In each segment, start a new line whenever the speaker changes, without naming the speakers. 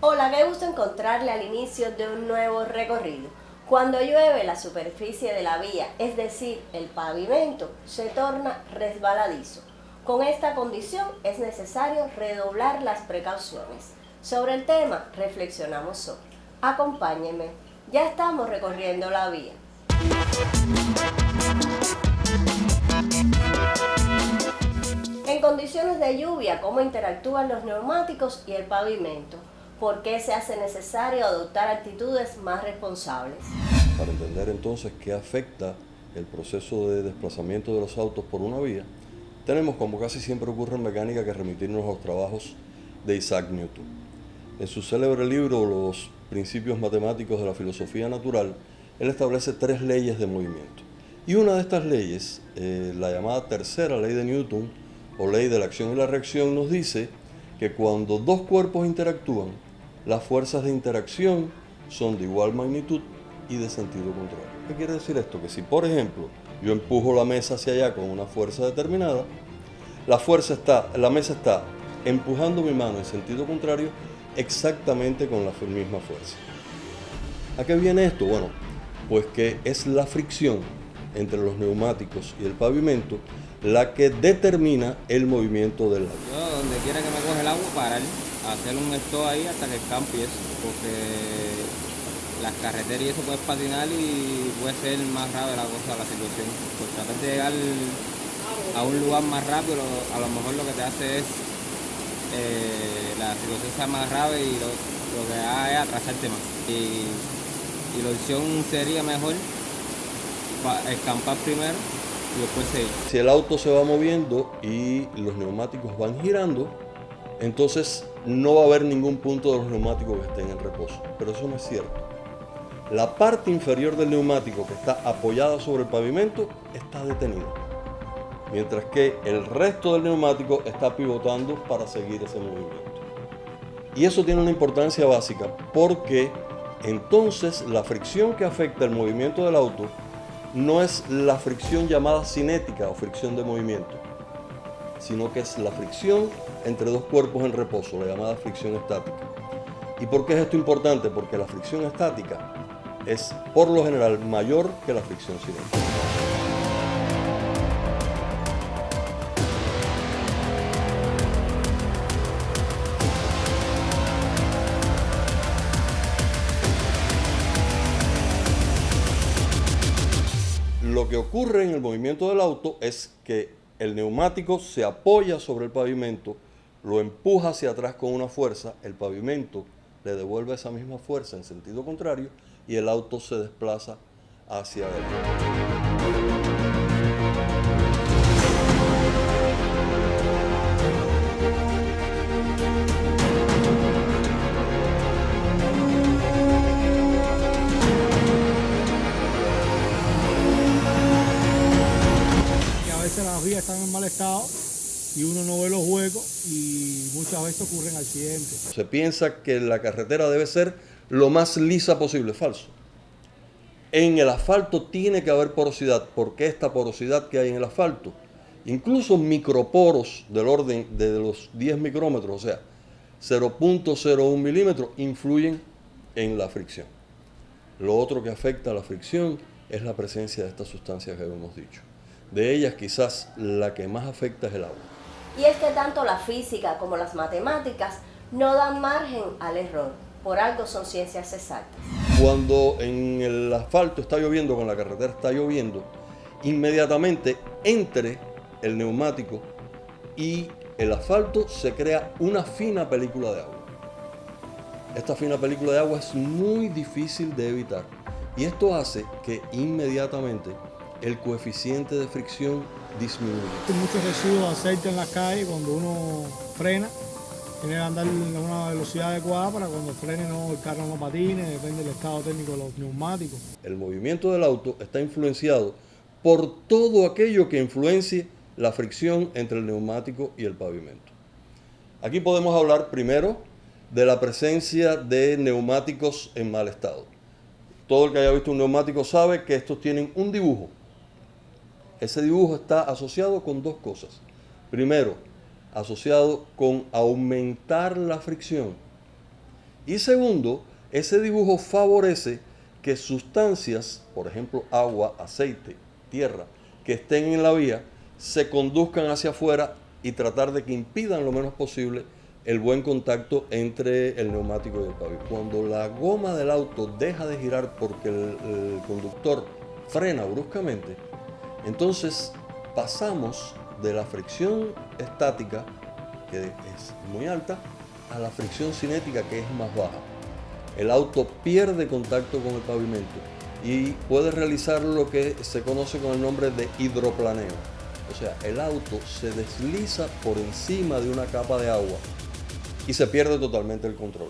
Hola, qué gusto encontrarle al inicio de un nuevo recorrido. Cuando llueve, la superficie de la vía, es decir, el pavimento, se torna resbaladizo. Con esta condición es necesario redoblar las precauciones. Sobre el tema reflexionamos hoy. Acompáñenme, ya estamos recorriendo la vía. En condiciones de lluvia, ¿cómo interactúan los neumáticos y el pavimento? ¿Por qué se hace necesario adoptar actitudes más responsables?
Para entender entonces qué afecta el proceso de desplazamiento de los autos por una vía, tenemos, como casi siempre ocurre en mecánica, que remitirnos a los trabajos de Isaac Newton. En su célebre libro Los principios matemáticos de la filosofía natural, él establece 3 leyes de movimiento. Y una de estas leyes, la llamada tercera ley de Newton, o ley de la acción y la reacción, nos dice que cuando dos cuerpos interactúan, las fuerzas de interacción son de igual magnitud y de sentido contrario. ¿Qué quiere decir esto? Que si, por ejemplo, yo empujo la mesa hacia allá con una fuerza determinada, la mesa está empujando mi mano en sentido contrario exactamente con la misma fuerza. ¿A qué viene esto? Bueno, pues que es la fricción entre los neumáticos y el pavimento la que determina el movimiento del agua.
Yo donde quiera que me coge el agua, parar, hacer un stop ahí hasta que el campo empiece, porque las carreteras y eso puedes patinar y puede ser más grave la cosa, la situación. Por tratar de llegar a un lugar más rápido, a lo mejor lo que te hace es la situación sea más grave y lo que haga es atrasarte más. Y la opción sería mejor escampar primero y después seguir.
Si el auto se va moviendo y los neumáticos van girando, entonces no va a haber ningún punto de los neumáticos que estén en reposo. Pero eso no es cierto. La parte inferior del neumático que está apoyada sobre el pavimento está detenida, mientras que el resto del neumático está pivotando para seguir ese movimiento. Y eso tiene una importancia básica porque entonces la fricción que afecta el movimiento del auto no es la fricción llamada cinética o fricción de movimiento, sino que es la fricción entre dos cuerpos en reposo, la llamada fricción estática. ¿Y por qué es esto importante? Porque la fricción estática es por lo general mayor que la fricción cinética. Lo que ocurre en el movimiento del auto es que el neumático se apoya sobre el pavimento, lo empuja hacia atrás con una fuerza, el pavimento le devuelve esa misma fuerza en sentido contrario y el auto se desplaza hacia adelante.
Las vías están en mal estado y uno no ve los huecos y muchas veces ocurren accidentes.
Se piensa que la carretera debe ser lo más lisa posible, falso. En el asfalto tiene que haber porosidad, porque esta porosidad que hay en el asfalto, incluso microporos del orden de los 10 micrómetros, o sea, 0.01 milímetros, influyen en la fricción. Lo otro que afecta a la fricción es la presencia de estas sustancias que hemos dicho. De ellas quizás la que más afecta es el agua.
Y es que tanto la física como las matemáticas no dan margen al error, por algo son ciencias exactas.
Cuando en el asfalto está lloviendo, con la carretera está lloviendo, inmediatamente entre el neumático y el asfalto se crea una fina película de agua. Esta fina película de agua es muy difícil de evitar y esto hace que inmediatamente el coeficiente de fricción disminuye.
Hay muchos residuos de aceite en las calles cuando uno frena. Tiene que andar a una velocidad adecuada para cuando frene el carro no patine, depende del estado técnico de los neumáticos.
El movimiento del auto está influenciado por todo aquello que influencie la fricción entre el neumático y el pavimento. Aquí podemos hablar primero de la presencia de neumáticos en mal estado. Todo el que haya visto un neumático sabe que estos tienen un dibujo. Ese dibujo está asociado con dos cosas. Primero, asociado con aumentar la fricción Y segundo, ese dibujo favorece que sustancias, por ejemplo agua, aceite, tierra, que estén en la vía, se conduzcan hacia afuera y tratar de que impidan lo menos posible el buen contacto entre el neumático y el pavimento. Cuando la goma del auto deja de girar porque el conductor frena bruscamente, entonces pasamos de la fricción estática, que es muy alta, a la fricción cinética, que es más baja. El auto pierde contacto con el pavimento y puede realizar lo que se conoce con el nombre de hidroplaneo. O sea, el auto se desliza por encima de una capa de agua y se pierde totalmente el control.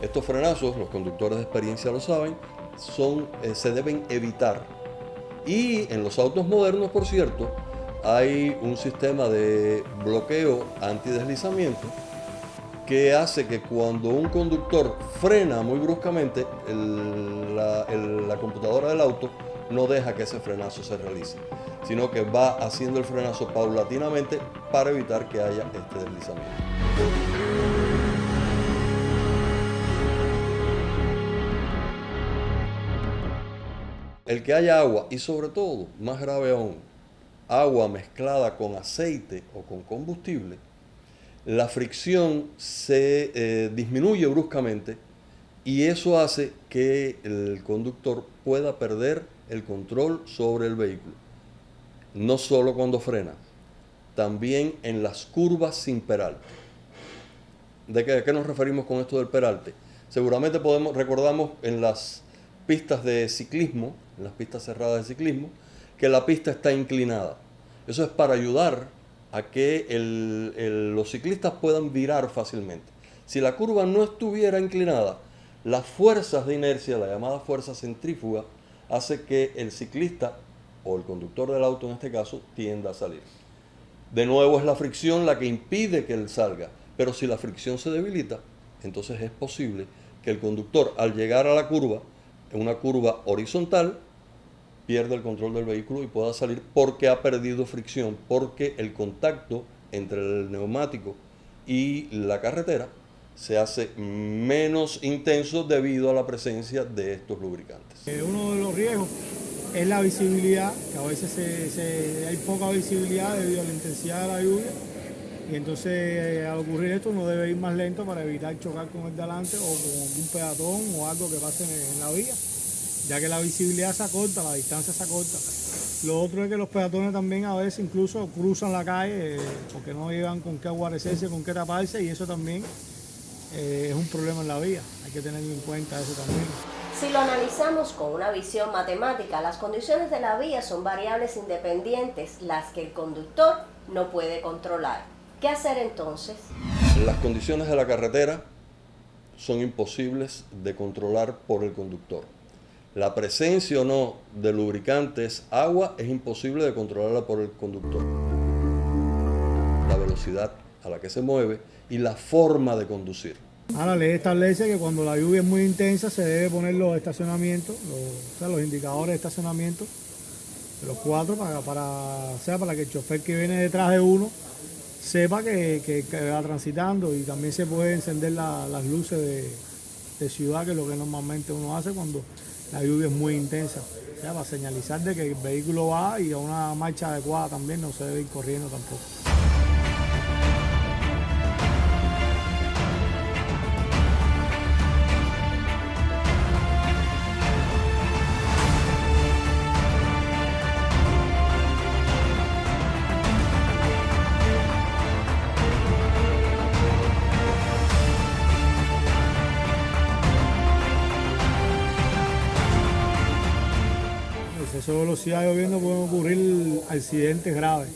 Estos frenazos, los conductores de experiencia lo saben, se deben evitar. Y en los autos modernos, por cierto, hay un sistema de bloqueo antideslizamiento que hace que cuando un conductor frena muy bruscamente, la computadora del auto no deja que ese frenazo se realice, sino que va haciendo el frenazo paulatinamente para evitar que haya este deslizamiento. El que haya agua y sobre todo, más grave aún, agua mezclada con aceite o con combustible, la fricción se disminuye bruscamente y eso hace que el conductor pueda perder el control sobre el vehículo. No solo cuando frena, también en las curvas sin peralte. ¿De qué nos referimos con esto del peralte? Seguramente recordamos en las pistas de ciclismo, en las pistas cerradas de ciclismo, que la pista está inclinada. Eso es para ayudar a que los ciclistas puedan virar fácilmente. Si la curva no estuviera inclinada, las fuerzas de inercia, la llamada fuerza centrífuga, hace que el ciclista, o el conductor del auto en este caso, tienda a salir. De nuevo es la fricción la que impide que él salga, pero si la fricción se debilita, entonces es posible que el conductor, al llegar a la curva, en una curva horizontal, pierda el control del vehículo y pueda salir porque ha perdido fricción, porque el contacto entre el neumático y la carretera se hace menos intenso debido a la presencia de estos lubricantes.
Uno de los riesgos es la visibilidad, que a veces hay poca visibilidad debido a la intensidad de la lluvia, y entonces al ocurrir esto uno debe ir más lento para evitar chocar con el delante o con algún peatón o algo que pase en la vía, ya que la visibilidad se acorta, la distancia se acorta. Lo otro es que los peatones también a veces incluso cruzan la calle porque no llevan con qué guarecerse, con qué taparse, y eso también es un problema en la vía. Hay que tener en cuenta eso también.
Si lo analizamos con una visión matemática, las condiciones de la vía son variables independientes, las que el conductor no puede controlar. ¿Qué hacer entonces?
Las condiciones de la carretera son imposibles de controlar por el conductor. La presencia o no de lubricantes, agua, es imposible de controlarla por el conductor. La velocidad a la que se mueve y la forma de conducir.
La ley establece que cuando la lluvia es muy intensa se debe poner los estacionamientos, los indicadores de estacionamiento, de los 4, para que el chofer que viene detrás de uno sepa que va transitando, y también se puede encender las luces de ciudad, que es lo que normalmente uno hace cuando la lluvia es muy intensa, para señalizar de que el vehículo va, y a una marcha adecuada también, no se debe ir corriendo tampoco. Exceso de velocidad lloviendo pueden ocurrir accidentes graves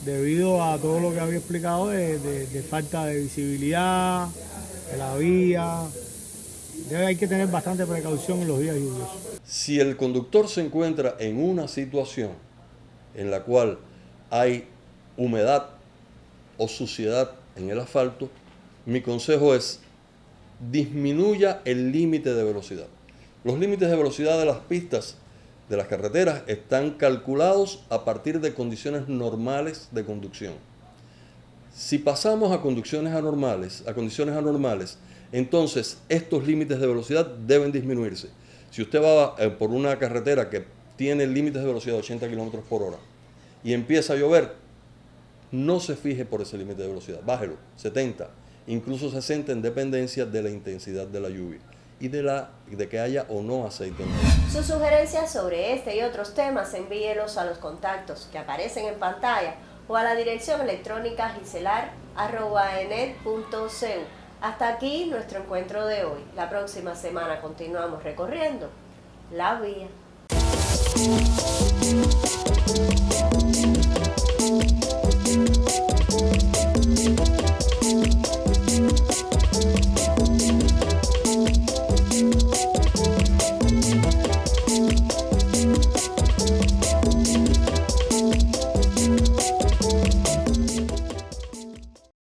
debido a todo lo que había explicado de falta de visibilidad, de la vía. Hay que tener bastante precaución en los días lluviosos.
Si el conductor se encuentra en una situación en la cual hay humedad o suciedad en el asfalto, mi consejo es disminuya el límite de velocidad. Los límites de velocidad de las pistas de las carreteras están calculados a partir de condiciones normales de conducción. Si pasamos a condiciones anormales, entonces estos límites de velocidad deben disminuirse. Si usted va por una carretera que tiene límites de velocidad de 80 kilómetros por hora y empieza a llover, no se fije por ese límite de velocidad, bájelo, 70, incluso 60 en dependencia de la intensidad de la lluvia y de que haya o no aceite en el auto.
Sus sugerencias sobre este y otros temas envíelos a los contactos que aparecen en pantalla o a la dirección electrónica giselar@enet.cu. Hasta aquí nuestro encuentro de hoy. La próxima semana continuamos recorriendo la vía.